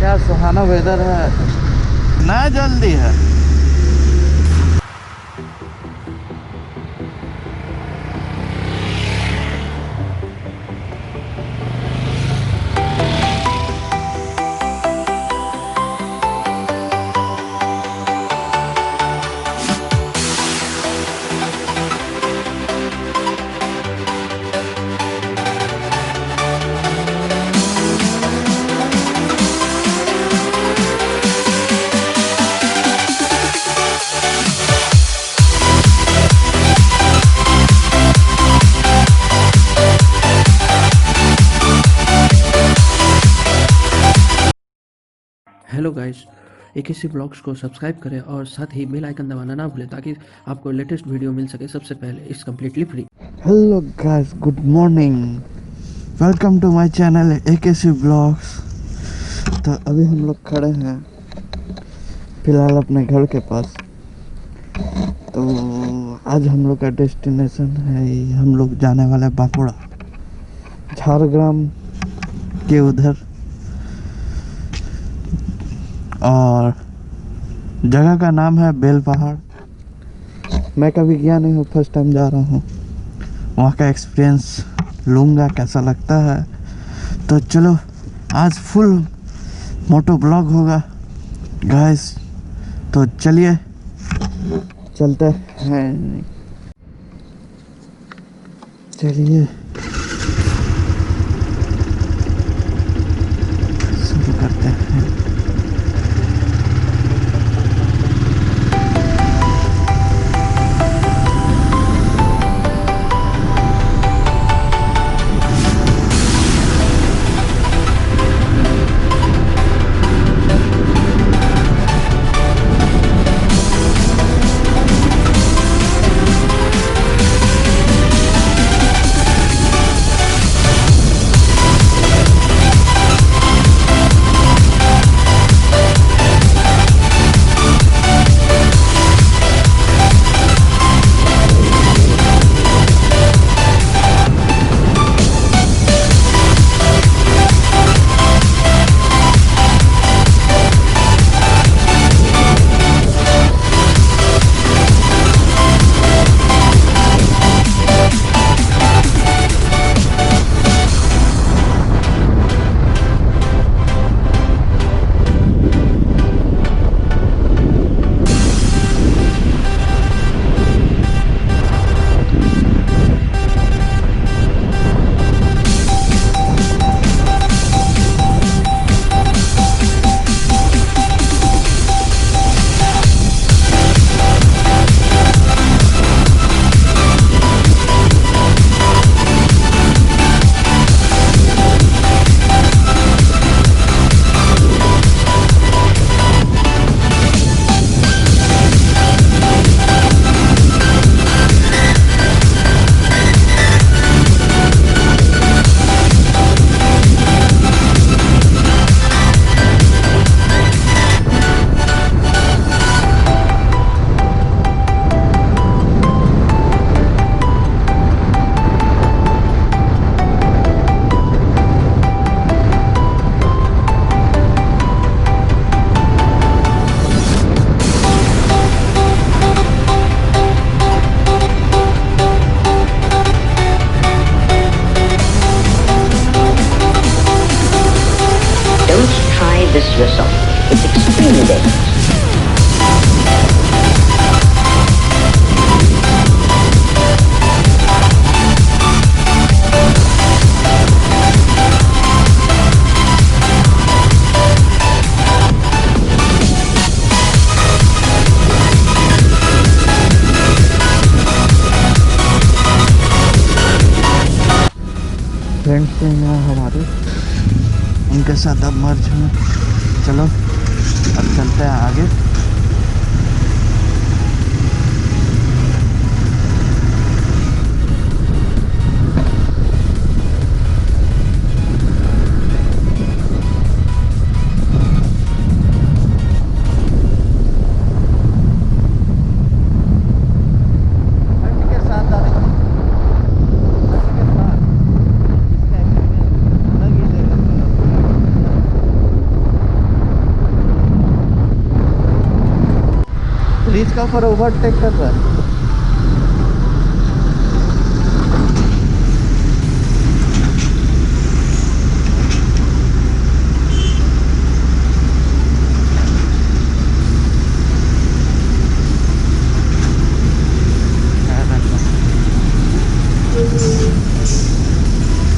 क्या सुहाना वेदर है, ना जल्दी है। हेलो गाइस, एक ऐसी ब्लॉग्स को सब्सक्राइब करें और साथ ही बेल आइकन दबाना ना भूलें ताकि आपको लेटेस्ट वीडियो मिल सके सबसे पहले। It's completely free. Hello guys, good morning, welcome to my channel AKC blogs. तो अभी हम लोग खड़े हैं फिलहाल अपने घर के पास। तो आज हम लोग का डेस्टिनेशन है, हम लोग जाने वाले बांकुड़ा, झारग्राम के उधर। और जगह का नाम है बेलपहाड़। मैं कभी गया नहीं हूँ, फर्स्ट टाइम जा रहा हूँ। वहाँ का एक्सपीरियंस लूँगा, कैसा लगता है। तो चलो, आज फुल मोटो ब्लॉग होगा गाइस। तो चलिए चलते हैं, चलिए शुरू करते हैं। This yourself. It's extremely dangerous. Friends थे यहाँ हमारे, उनके साथ अब मर्ज में। चलो अब चलते हैं आगे। इसका ऊपर ओवरटेक कर रहा है।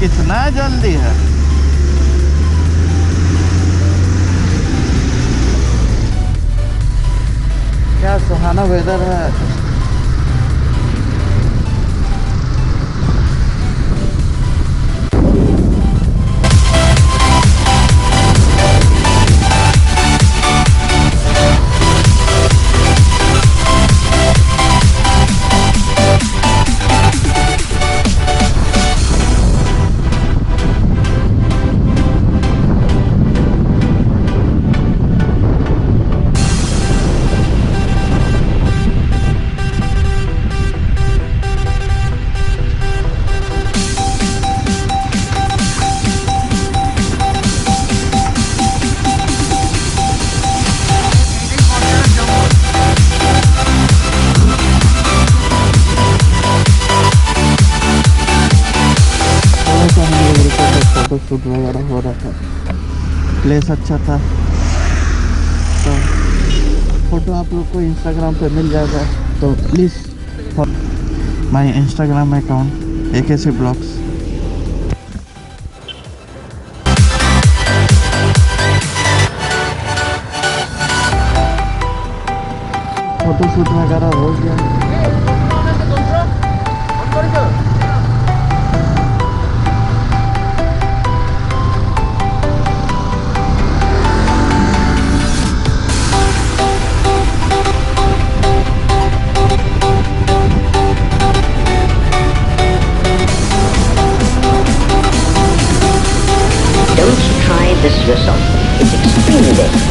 कितना जल्दी है। क्या सुहाना वेदर है। फोटो शूट वगैरह हो रहा था, प्लेस अच्छा था, तो फोटो आप लोग को इंस्टाग्राम पे मिल जाएगा। तो please my Instagram account AKC blogs. Photo shoot वगैरह हो गया। Don't try this yourself. It's extremely dangerous.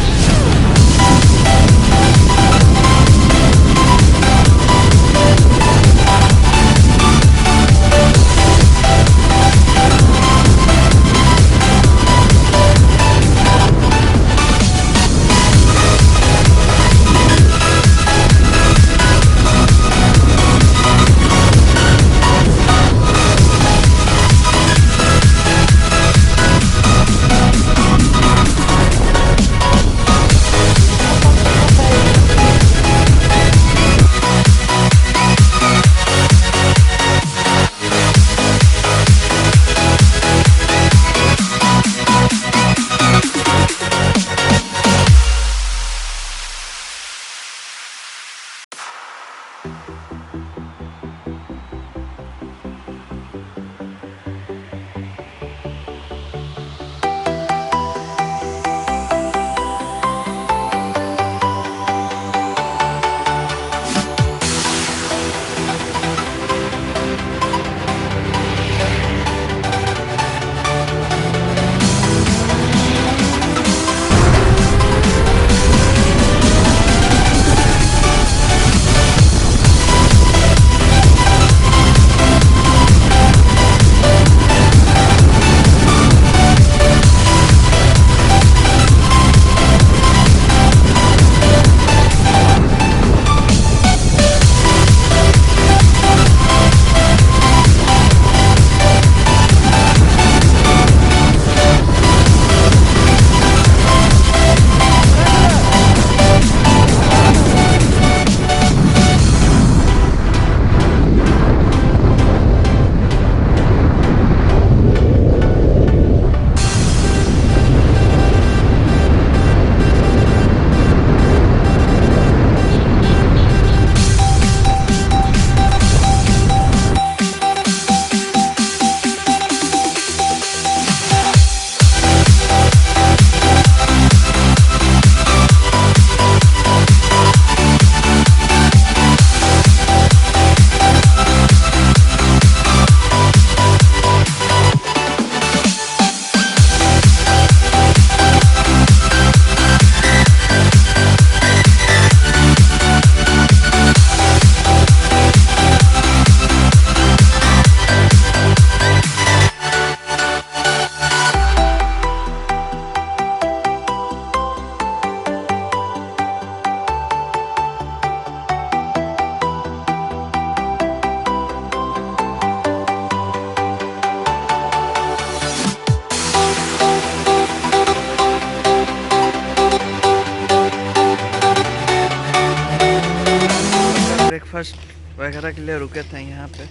वगैरह के लिए रुके थे यहाँ पे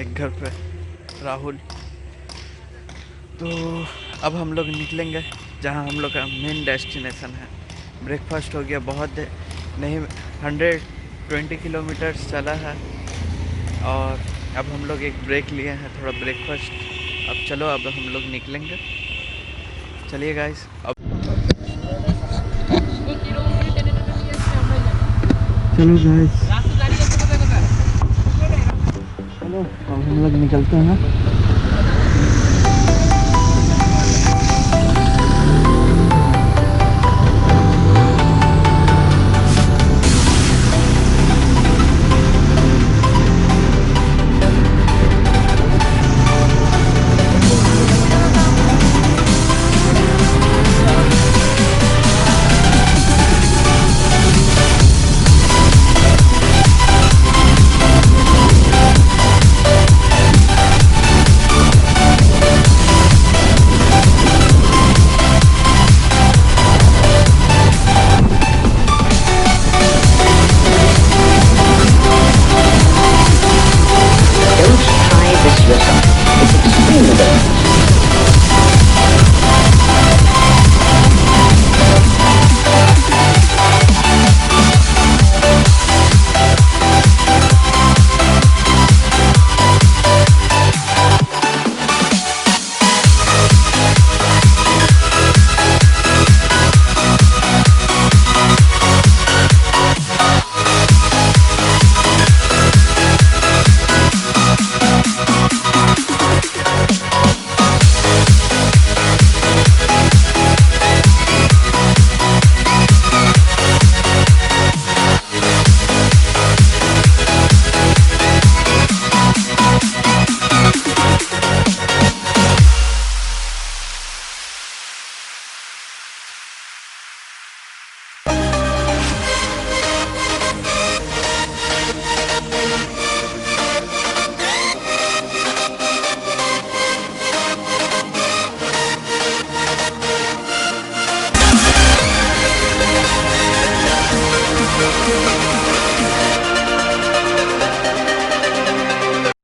एक घर पे राहुल। तो अब हम लोग निकलेंगे जहाँ हम लोग का मेन डेस्टिनेशन है। ब्रेकफास्ट हो गया, बहुत नहीं 120 किलोमीटर चला है और अब हम लोग एक ब्रेक लिए हैं, थोड़ा ब्रेकफास्ट। अब चलो अब हम लोग निकलेंगे, चलिए गाइस। अब चलो गाइस, चलो अब हम लोग निकलते हैं।